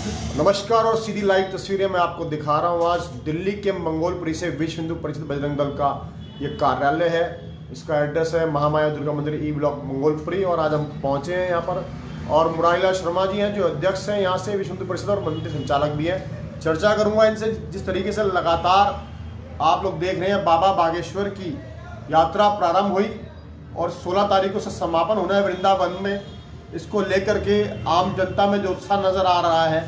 नमस्कार और सीधी लाइव तस्वीरें मैं आपको दिखा रहा हूँ। आज दिल्ली के मंगोलपुरी से विश्व हिंदू परिषद बजरंग दल का ये कार्यालय है। इसका एड्रेस है महामाया दुर्गा मंदिर ई ब्लॉक मंगोलपुरी और आज हम पहुँचे हैं यहाँ पर। और मुरारीलाल शर्मा जी हैं जो अध्यक्ष हैं यहाँ से विश्व हिंदू परिषद और मंदिर संचालक भी हैं। चर्चा करूँगा इनसे जिस तरीके से लगातार आप लोग देख रहे हैं बाबा बागेश्वर की यात्रा प्रारंभ हुई और 16 तारीख को समापन होना है वृंदावन में। इसको लेकर के आम जनता में जो उत्साह नज़र आ रहा है,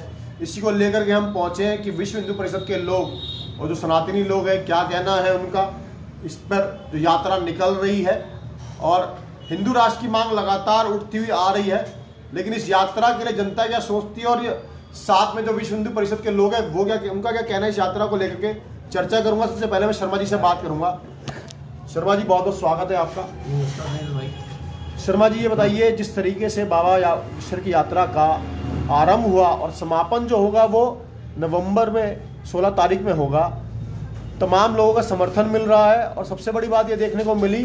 इसी को लेकर के हम पहुँचे हैं कि विश्व हिंदू परिषद के लोग और जो सनातनी लोग हैं क्या कहना है उनका इस पर जो यात्रा निकल रही है। और हिंदू राष्ट्र की मांग लगातार उठती हुई आ रही है, लेकिन इस यात्रा के लिए जनता क्या सोचती है और ये साथ में जो विश्व हिंदू परिषद के लोग हैं वो क्या उनका क्या कहना है इस यात्रा को लेकर के चर्चा करूँगा। सबसे पहले मैं शर्मा जी से बात करूँगा। शर्मा जी बहुत बहुत स्वागत है आपका। भाई शर्मा जी ये बताइए जिस तरीके से बाबा बागेश्वर की यात्रा का आरंभ हुआ और समापन जो होगा वो नवंबर में 16 तारीख में होगा, तमाम लोगों का समर्थन मिल रहा है और सबसे बड़ी बात ये देखने को मिली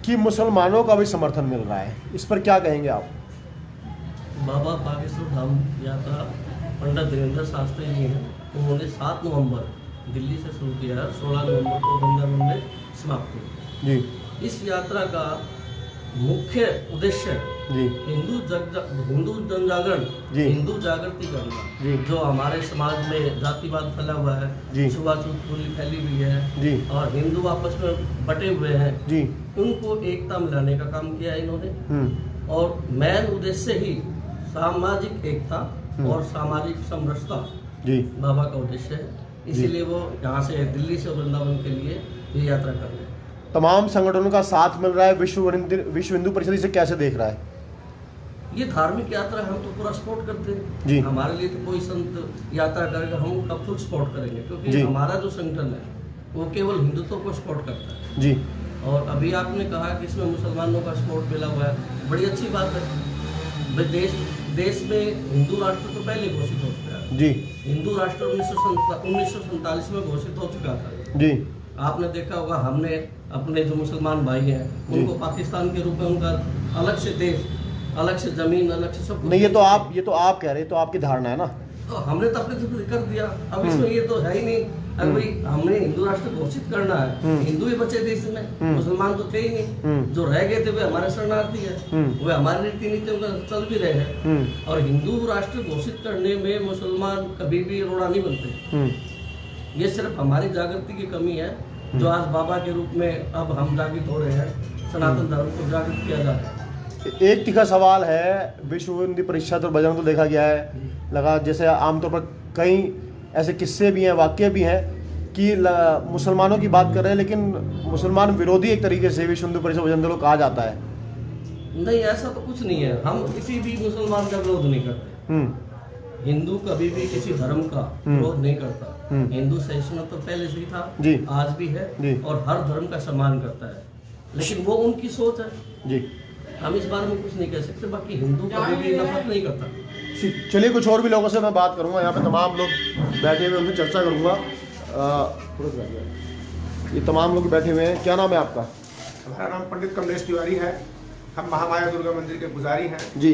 कि मुसलमानों का भी समर्थन मिल रहा है। इस पर क्या कहेंगे आप? बाबा बागेश्वर धाम यात्रा पंडित धीरेन्द्र शास्त्री जी हैं, उन्होंने 7 नवंबर दिल्ली से शुरू किया है, 16 नवंबर को वृंदावन में समाप्त हुई जी। इस यात्रा का मुख्य उद्देश्य जी हिंदू जनजागरण, जी। हिंदू जागृति जी। करना। जो हमारे समाज में जातिवाद फैला हुआ है, जी। छुआछूत पूरी फैली हुई है जी और हिंदू आपस में बटे हुए हैं, जी उनको एकता में लाने का काम किया है इन्होंने। और मेन उद्देश्य ही सामाजिक एकता और सामाजिक समरसता जी बाबा का उद्देश्य है। इसीलिए वो यहाँ से दिल्ली से वृंदावन के लिए ये यात्रा कर रहे हैं। तमाम संगठनों का साथ मिल रहा है। विश्व हिंदू परिषद इसे कैसे देख रहा है? ये धार्मिक यात्रा हम तो पूरा सपोर्ट करते हैं जी। हमारे लिए तो कोई संत यात्रा करेगा हम उनका फुल सपोर्ट करेंगे, क्योंकि जी। हमारा जो संगठन है वो केवल हिंदुत्व को सपोर्ट करता है। जी और अभी आपने कहा कि इसमें मुसलमानों का सपोर्ट मिला हुआ है, बड़ी अच्छी बात है। देश में हिंदू राष्ट्र तो पहले घोषित हो चुका है। जी हिंदू राष्ट्र 1947 में घोषित हो चुका था। जी आपने देखा होगा, हमने अपने जो मुसलमान भाई हैं उनको पाकिस्तान के रूप में उनका अलग से देश, अलग से जमीन, अलग से सब कुछ नहीं, ये तो आप कह रहे हैं, तो आपकी धारणा है ना। तो हमने तो अपने से कर दिया। अब इसमें ये तो है ही नहीं। अगर भाई हमने हिंदू राष्ट्र घोषित करना है, हिंदू ही बचे देश में, मुसलमान तो थे ही नहीं। जो रह गए थे वे हमारे शरणार्थी है, वे हमारे रीति नीतियों का चल भी रहे हैं। और हिंदू राष्ट्र घोषित करने में मुसलमान कभी भी रोड़ा नहीं बनते। ये सिर्फ हमारी जागृति की कमी है, जो आज बाबा के रूप में अब हम जागृत हो रहे हैं, सनातन धर्म को जागृत किया जा रहा है। एक तीखा सवाल है, विश्व हिंदू परिषद और बजरंग दल देखा गया है लगा जैसे आमतौर पर कई ऐसे किस्से भी हैं, वाक्य भी हैं कि मुसलमानों की बात कर रहे हैं, लेकिन मुसलमान विरोधी एक तरीके से विश्व हिंदू परिषद बजरंग दल को कहा जाता है। नहीं, ऐसा तो कुछ नहीं है। हम किसी भी मुसलमान का विरोध नहीं करते। हिंदू कभी भी किसी धर्म का विरोध नहीं करता। हिंदू सहिष्णुता तो पहले से ही था जी। आज भी है जी। और हर धर्म का सम्मान करता है, लेकिन वो उनकी सोच है जी। हम इस बारे में कुछ नहीं कह सकते। बाकी हिंदू कभी भी नफरत नहीं करता। चलिए कुछ और भी लोगों से मैं बात करूंगा। यहाँ पे तमाम लोग बैठे हुए, उनसे चर्चा करूंगा। ये तमाम लोग बैठे हुए हैं। क्या नाम है आपका? हमारा नाम पंडित कमलेश तिवारी है। हम महामाया दुर्गा मंदिर के पुजारी हैं जी।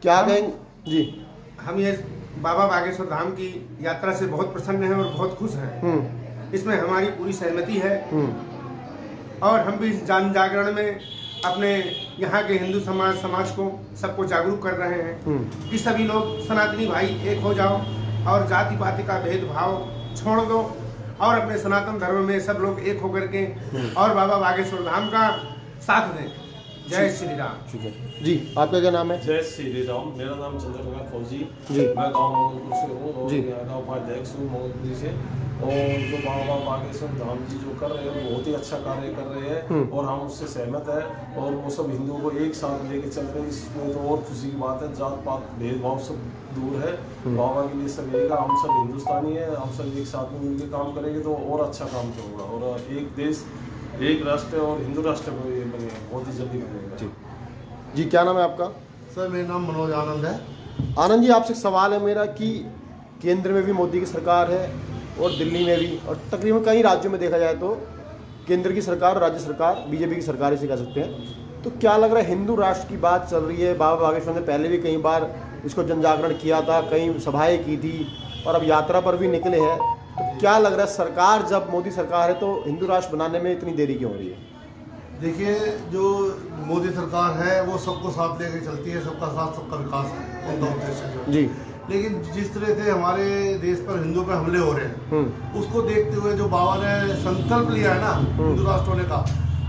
क्या कहेंगे जी? हम ये बाबा बागेश्वर धाम की यात्रा से बहुत प्रसन्न हैं और बहुत खुश हैं। इसमें हमारी पूरी सहमति है और हम भी जन जागरण में अपने यहाँ के हिंदू समाज को सबको जागरूक कर रहे हैं कि सभी लोग सनातनी भाई एक हो जाओ और जाति पाति का भेदभाव छोड़ दो और अपने सनातन धर्म में सब लोग एक होकर के और बाबा बागेश्वर धाम का साथ दें। जय श्री राम। ठीक है जी। आपका क्या नाम है? जय श्री राम। मेरा नाम चंद्रशेखर फौजी जी। मैं गांव मंगलपुर से हूँ और जी। यहाँ का उपाध्यक्ष हूँ मंगलपुरी से। और जो बाबा बागेश्वर धाम जी जो कर रहे हैं वो बहुत ही अच्छा कार्य कर रहे हैं और हम उससे सहमत है। और वो सब हिंदुओं को एक साथ लेके चल रहे हैं, इसमें तो और खुशी की बात है। जात पात भेदभाव सब दूर है। बाबा के लिए सब एक, हम सब हिंदुस्तानी है, हम सब एक साथ में मिलकर काम करेंगे तो और अच्छा काम होगा और एक देश, एक राष्ट्र और हिंदू राष्ट्र को ये बनेगा, बहुत ही जल्दी बनेगा। जी क्या नाम है आपका? सर मेरा नाम मनोज आनंद है। आनंद जी आपसे एक सवाल है मेरा कि केंद्र में भी मोदी की सरकार है और दिल्ली में भी और तकरीबन कई राज्यों में देखा जाए तो केंद्र की सरकार और राज्य सरकार बीजेपी की सरकार इसे कह सकते हैं, तो क्या लग रहा है हिंदू राष्ट्र की बात चल रही है? बाबा बागेश्वर ने पहले भी कई बार इसको जन जागरण किया था, कई सभाएं की थी और अब यात्रा पर भी निकले हैं। तो क्या लग रहा है, सरकार जब मोदी सरकार है तो हिंदू राष्ट्र बनाने में इतनी देरी क्यों हो रही है? देखिए, जो मोदी सरकार है वो सबको साथ लेकर चलती है, सबका साथ सबका विकास है उनका उद्देश्य जो है। जी। लेकिन जिस तरह से हमारे देश पर हिंदुओं पर हमले हो रहे हैं, उसको देखते हुए जो बाबा ने संकल्प लिया है ना हिंदू राष्ट्र होने का,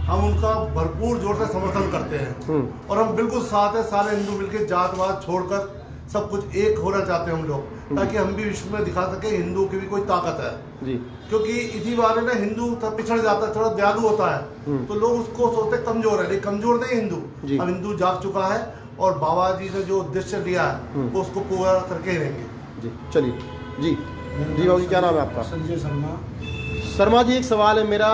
हम उनका भरपूर जोर से समर्थन करते हैं और हम बिल्कुल साथ है। सारे हिंदू मिलकर जातवाद छोड़कर सब कुछ एक होना चाहते हैं हम लोग, ताकि हम भी विश्व में दिखा सके हिंदू की भी कोई ताकत है जी। क्योंकि इसी बारे में हिंदू तब पिछड़ जाता है, थोड़ा दयालु होता है, तो लोग उसको सोचते हैं कमजोर है, लेकिन कमजोर नहीं हिंदू। अब हिंदू जाग चुका है और बाबा जी ने जो उद्देश्य लिया है वो उसको पूरा करके ही रहेंगे। जी चलिए। जी जी बाबू जी, क्या नाम है आपका? संजय शर्मा। शर्मा जी, एक सवाल है मेरा।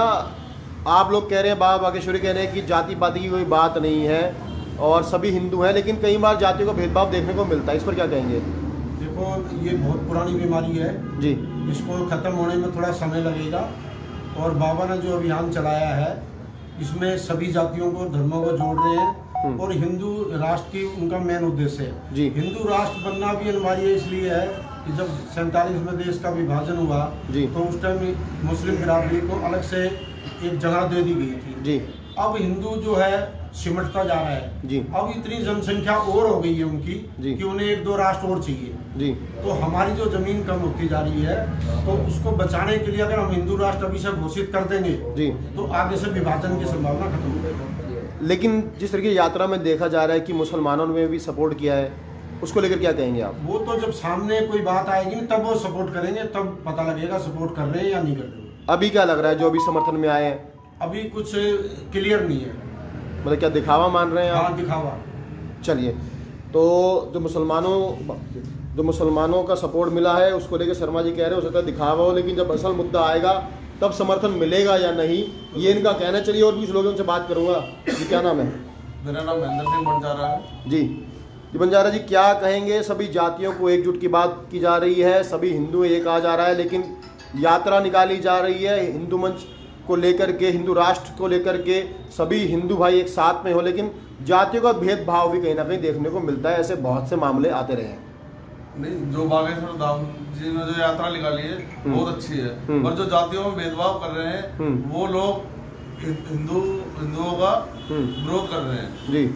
आप लोग कह रहे हैं, बाबा बागेश्वरी कह रहे हैं कि जाति पाति की कोई बात नहीं है और सभी हिंदू हैं, लेकिन कई बार जातियों का भेदभाव देखने को मिलता है, इस पर क्या कहेंगे? देखो, ये बहुत पुरानी बीमारी है जी। इसको ख़त्म होने में थोड़ा समय लगेगा और बाबा ने जो अभियान चलाया है इसमें सभी जातियों को, धर्मों को जोड़ रहे हैं और हिंदू राष्ट्र की उनका मेन उद्देश्य है। जी। हिंदू राष्ट्र बनना भी अनिवार्य इसलिए है कि जब 47 में देश का विभाजन हुआ तो उस टाइम मुस्लिम बिरादरी को अलग से एक जगह दे दी गई थी। जी। अब हिंदू जो है सिमटता जा रहा है जी। अब इतनी जनसंख्या और हो गई है उनकी जी। कि उन्हें 1-2 राष्ट्र और चाहिए जी। तो हमारी जो जमीन कम होती जा रही है तो उसको बचाने के लिए अगर हम हिंदू राष्ट्र अभी से घोषित कर देंगे जी तो आगे से विभाजन की संभावना खत्म हो जाएगी। लेकिन जिस तरह की यात्रा में देखा जा रहा है कि मुसलमानों ने भी सपोर्ट किया है, उसको लेकर क्या कहेंगे आप? वो तो जब सामने कोई बात आएगी ना तब वो सपोर्ट करेंगे, तब पता लगेगा सपोर्ट कर रहे हैं या नहीं कर रहे। अभी क्या लग रहा है जो अभी समर्थन में आए हैं? अभी कुछ क्लियर नहीं है। मतलब क्या दिखावा मान रहे हैं आप? हाँ, दिखावा। चलिए, तो जो मुसलमानों का सपोर्ट मिला है उसको लेकर शर्मा जी कह रहे हैं हो सकता है दिखावा हो, लेकिन जब असल मुद्दा आएगा तब समर्थन मिलेगा या नहीं, ये इनका कहना। चलिए और भी लोगों से बात करूंगा। जी, क्या नाम है? मेरा नाम महेंद्र सिंह बंजारा है। जी बंजारा जी, क्या कहेंगे? सभी जातियों को एकजुट की बात की जा रही है, सभी हिंदू एक आ जा रहा है, लेकिन यात्रा निकाली जा रही है हिंदू मंच को लेकर के, हिंदू राष्ट्र को लेकर के, सभी हिंदू भाई एक साथ में हो, लेकिन जातियों का भेदभाव भी कहीं ना कहीं देखने को मिलता है। ऐसे बहुत से मामले आते रहे हैं। नहीं, जो बागेश्वर धाम जी ने जो यात्रा निकाली है बहुत अच्छी है, और जो जातियों में भेदभाव कर रहे हैं वो लोग हिंदुओं का विरोध कर रहे हैं। जी।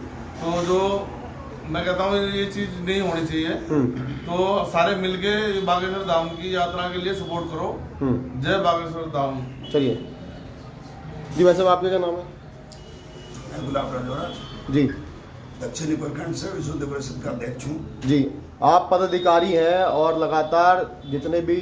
तो जो मैं कहता हूँ ये चीज नहीं होनी चाहिए, तो सारे मिलके बागेश्वर धाम की यात्रा के लिए सपोर्ट करो। जय बागेश्वर धाम। चलिए जी, वैसे आपका क्या नाम है? मैं गुलाब राजौरा जी। दक्षिणी प्रखंड से विश्व हिंदू परिषद का अध्यक्ष हूँ। जी, आप पदाधिकारी हैं और लगातार जितने भी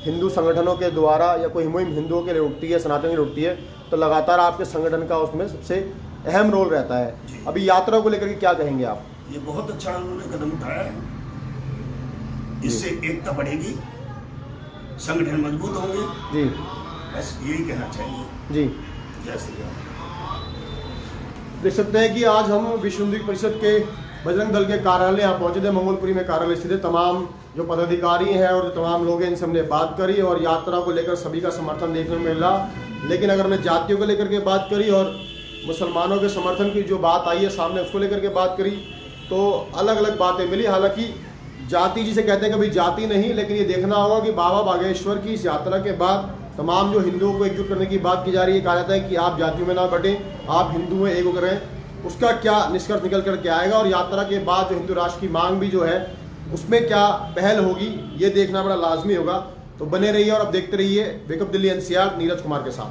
हिंदू संगठनों के द्वारा या कोई मुहिम हिंदुओं के लिए उठती है, सनातन की उठती है, तो लगातार आपके संगठन का उसमें सबसे अहम रोल रहता है। अभी यात्रा को लेकर के क्या कहेंगे आप? ये बहुत अच्छा उन्होंने कदम उठाया है, इससे एकता बढ़ेगी, संगठन मजबूत होंगे। जी, बस यही कहना चाहिए। जी, जय श्री राम। देख सकते हैं कि आज हम विश्व हिंदू परिषद के बजरंग दल के कार्यालय यहाँ पहुंचे थे। मंगोलपुरी में कार्यालय स्थित है। तमाम जो पदाधिकारी हैं और जो तमाम लोग हैं, इनसे हमने बात करी और यात्रा को लेकर सभी का समर्थन देखने को मिला। लेकिन अगर हमने जातियों को लेकर के बात करी और मुसलमानों के समर्थन की जो बात आई है सामने, उसको लेकर के बात करी, तो अलग अलग बातें मिली। हालांकि जाति जिसे कहते हैं, कभी जाति नहीं, लेकिन ये देखना होगा कि बाबा बागेश्वर की इस यात्रा के बाद तमाम जो हिंदुओं को एकजुट करने की बात की जा रही है, कहा जाता है कि आप जातियों में ना बटें, आप हिंदू में एक होकर रहें, उसका क्या निष्कर्ष निकल कर के आएगा और यात्रा के बाद जो हिंदू राष्ट्र की मांग भी जो है उसमें क्या पहल होगी, ये देखना बड़ा लाजमी होगा। तो बने रहिए और अब देखते रहिए वेकअप दिल्ली एनसीआर नीरज कुमार के साथ।